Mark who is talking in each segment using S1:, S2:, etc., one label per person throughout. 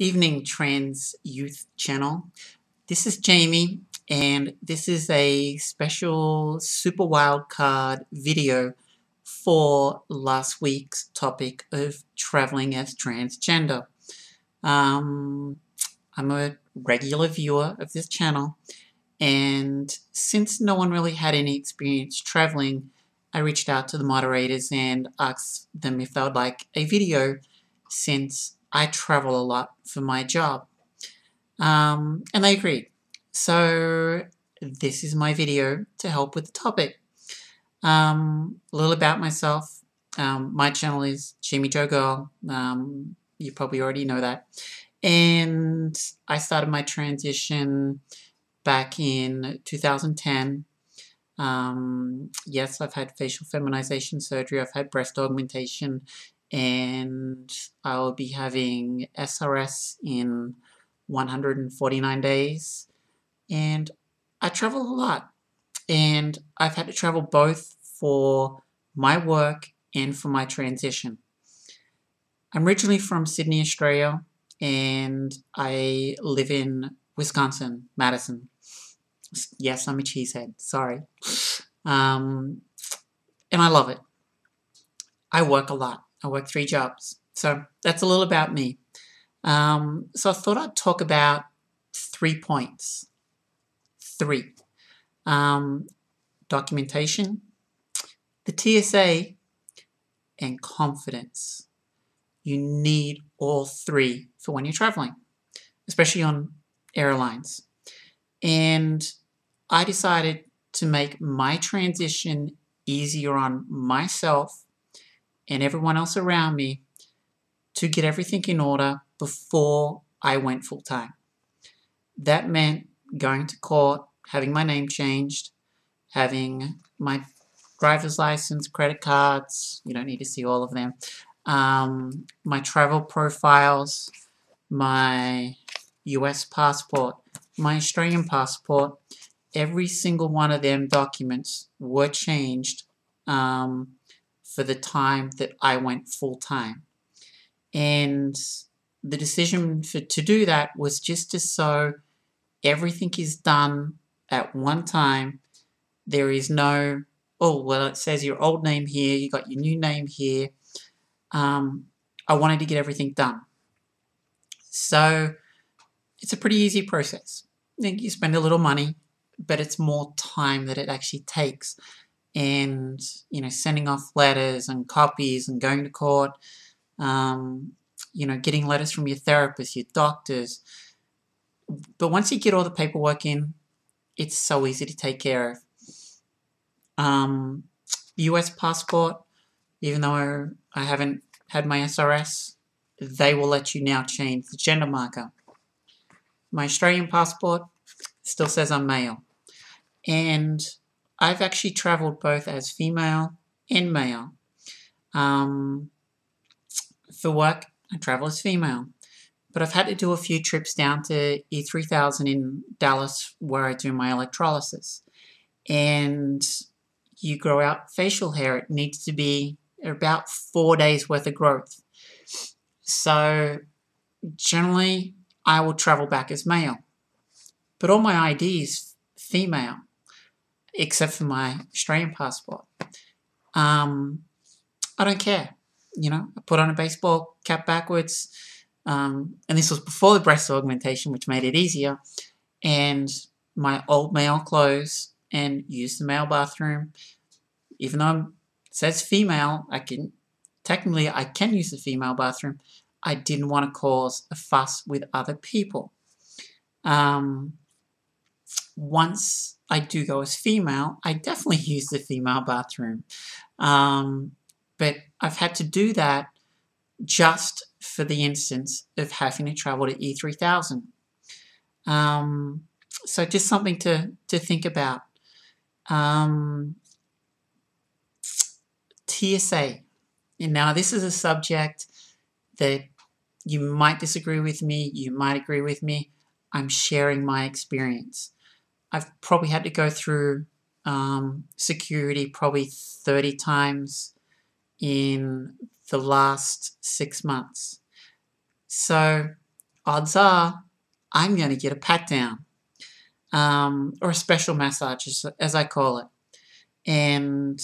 S1: Evening Trans Youth Channel. This is Jamie, and this is a special super wildcard video for last week's topic of traveling as transgender. I'm a regular viewer of this channel, and since no one really had any experience traveling, I reached out to the moderators and asked them if they would like a video since I travel a lot for my job. And they agreed. So this is my video to help with the topic. A little about myself. My channel is jamiejogirl. You probably already know that. And I started my transition back in 2010. Yes, I've had facial feminization surgery, I've had breast augmentation, and I'll be having SRS in 149 days. And I travel a lot, and I've had to travel both for my work and for my transition. I'm originally from Sydney, Australia, and I live in Wisconsin, Madison. Yes, I'm a cheesehead, sorry. And I love it. I work a lot. I work 3 jobs. So that's a little about me. So I thought I'd talk about 3 points. 3. Documentation, the TSA, and confidence. You need all 3 for when you're traveling, especially on airlines. And I decided to make my transition easier on myself and everyone else around me to get everything in order before I went full-time. That meant going to court, having my name changed, having my driver's license, credit cards, you don't need to see all of them, my travel profiles, my US passport, my Australian passport. Every single one of them documents were changed for the time that I went full-time. And the decision to do that was just so everything is done at one time. There is no, oh, well, it says your old name here, you got your new name here. I wanted to get everything done. So it's a pretty easy process. You spend a little money, but it's more time that it actually takes. And, you know, sending off letters and copies and going to court, you know, getting letters from your therapist, your doctors. But once you get all the paperwork in, it's so easy to take care of. US passport, even though I haven't had my SRS, they will let you now change the gender marker. My Australian passport still says I'm male. And I've actually traveled both as female and male. For work, I travel as female. But I've had to do a few trips down to E3000 in Dallas where I do my electrolysis. And you grow out facial hair. It needs to be about 4 days worth of growth. So generally, I will travel back as male. But all my ID is female, except for my Australian passport. I don't care. You know, I put on a baseball cap backwards. And this was before the breast augmentation, which made it easier. And my old male clothes and use the male bathroom. Even though it says female, I can use the female bathroom. I didn't want to cause a fuss with other people. Once I do go as female, I definitely use the female bathroom. But I've had to do that just for the instance of having to travel to E3000. So just something to think about. TSA. And now this is a subject that you might disagree with me, you might agree with me. I'm sharing my experience. I've probably had to go through security probably 30 times in the last 6 months. So odds are I'm going to get a pat down, or a special massage, as I call it. And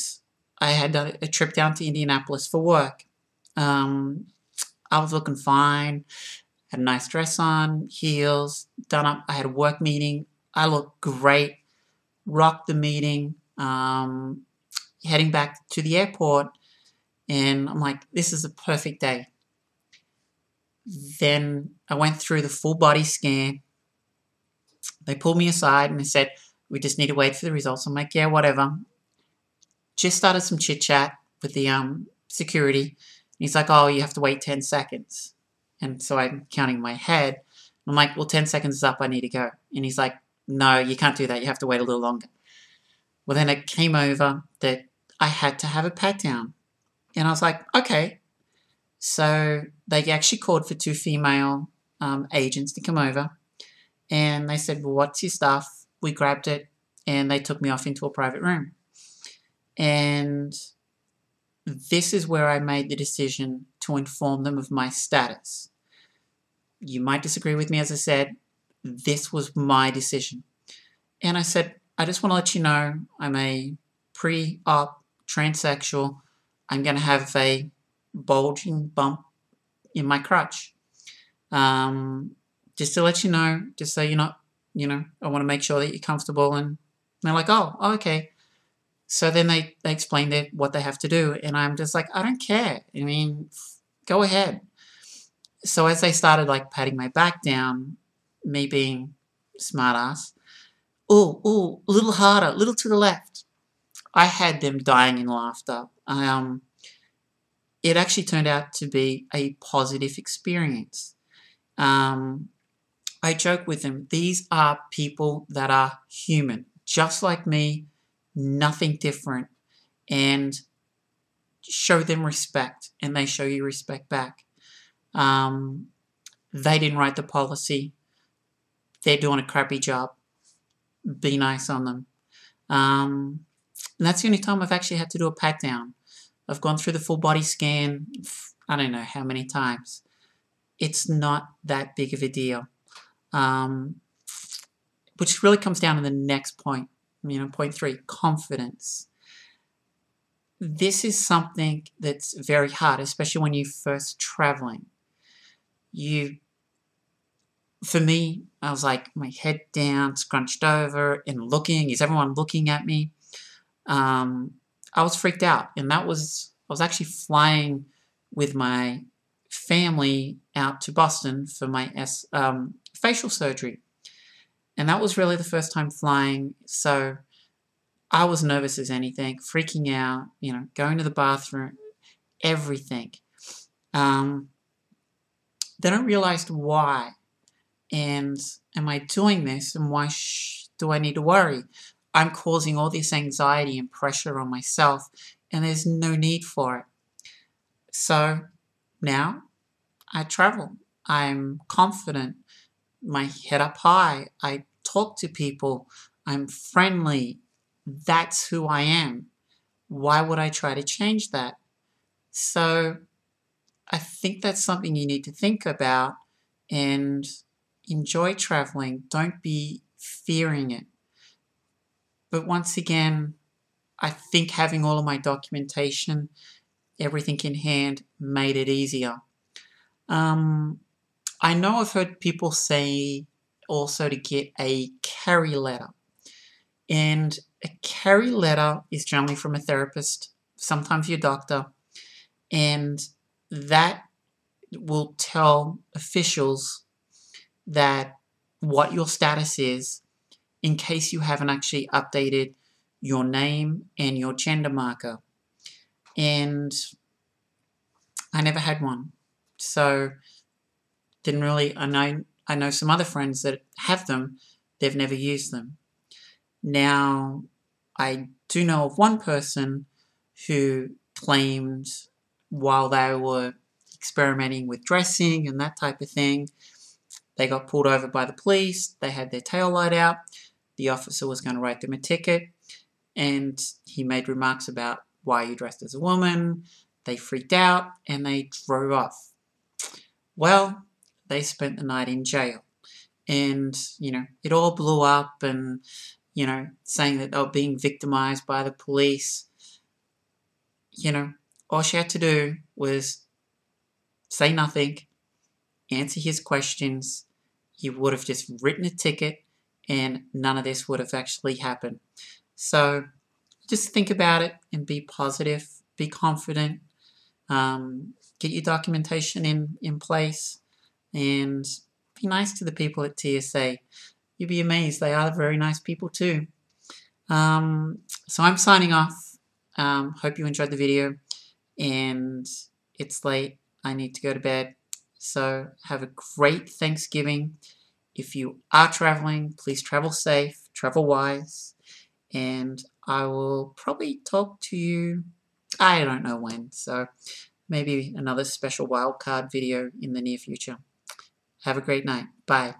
S1: I had done a trip down to Indianapolis for work. I was looking fine, had a nice dress on, heels, done up. I had a work meeting. I looked great, rocked the meeting, heading back to the airport, and I'm like, this is a perfect day. Then I went through the full body scan. They pulled me aside and they said, we just need to wait for the results. I'm like, yeah, whatever. Just started some chit chat with the security. He's like, oh, you have to wait 10 seconds. And so I'm counting my head. I'm like, well, 10 seconds is up. I need to go. And he's like, no, you can't do that. You have to wait a little longer. Well, then it came over that I had to have a pat down. And I was like, okay. So they actually called for 2 female agents to come over. And they said, well, what's your stuff? We grabbed it. And they took me off into a private room. And this is where I made the decision to inform them of my status. You might disagree with me, as I said. This was my decision. And I said, I just want to let you know I'm a pre-op transsexual. I'm going to have a bulging bump in my crotch. Just to let you know, just so you're not, I want to make sure that you're comfortable. And they're like, oh, okay. So then they explained what they have to do. And I'm just like, I don't care. I mean, go ahead. So as they started patting my back down, me being smart ass, ooh, a little harder, a little to the left. I had them dying in laughter. It actually turned out to be a positive experience. I joke with them, these are people that are human, just like me, nothing different, and show them respect, and they show you respect back. They didn't write the policy. They're doing a crappy job. Be nice on them. And that's the only time I've actually had to do a pat down. I've gone through the full body scan, I don't know how many times. It's not that big of a deal. Which really comes down to the next point, point 3, confidence. This is something that's very hard, especially when you're first traveling. For me, I was like, my head down, scrunched over, and looking. Is everyone looking at me? I was freaked out, and I was actually flying with my family out to Boston for my facial surgery, and that was really the first time flying. So I was nervous as anything, freaking out, going to the bathroom, everything. Then I realized why. And am I doing this? And why do I need to worry? I'm causing all this anxiety and pressure on myself, and there's no need for it. So now I travel. I'm confident. My head up high. I talk to people. I'm friendly. That's who I am. Why would I try to change that? So I think that's something you need to think about and enjoy traveling. Don't be fearing it. But once again, I think having all of my documentation, everything in hand, made it easier. I know I've heard people say also to get a carry letter. And a carry letter is generally from a therapist, sometimes your doctor, and that will tell officials that what your status is in case you haven't actually updated your name and your gender marker. And I never had one. So didn't really, I know some other friends that have them, they've never used them. Now, I do know of one person who claimed while they were experimenting with dressing and that type of thing, they got pulled over by the police, they had their tail light out, the officer was going to write them a ticket, and he made remarks about why you dressed as a woman. They freaked out and they drove off. Well, they spent the night in jail. And, it all blew up and, saying that they were being victimized by the police. All she had to do was say nothing, answer his questions. He would have just written a ticket and none of this would have actually happened. So just think about it and be positive, be confident, get your documentation in place, and be nice to the people at TSA. You'll be amazed. They are very nice people too. So I'm signing off. Hope you enjoyed the video. And it's late. I need to go to bed. So have a great Thanksgiving. If you are traveling, please travel safe, travel wise. And I will probably talk to you, I don't know when. So maybe another special wildcard video in the near future. Have a great night. Bye.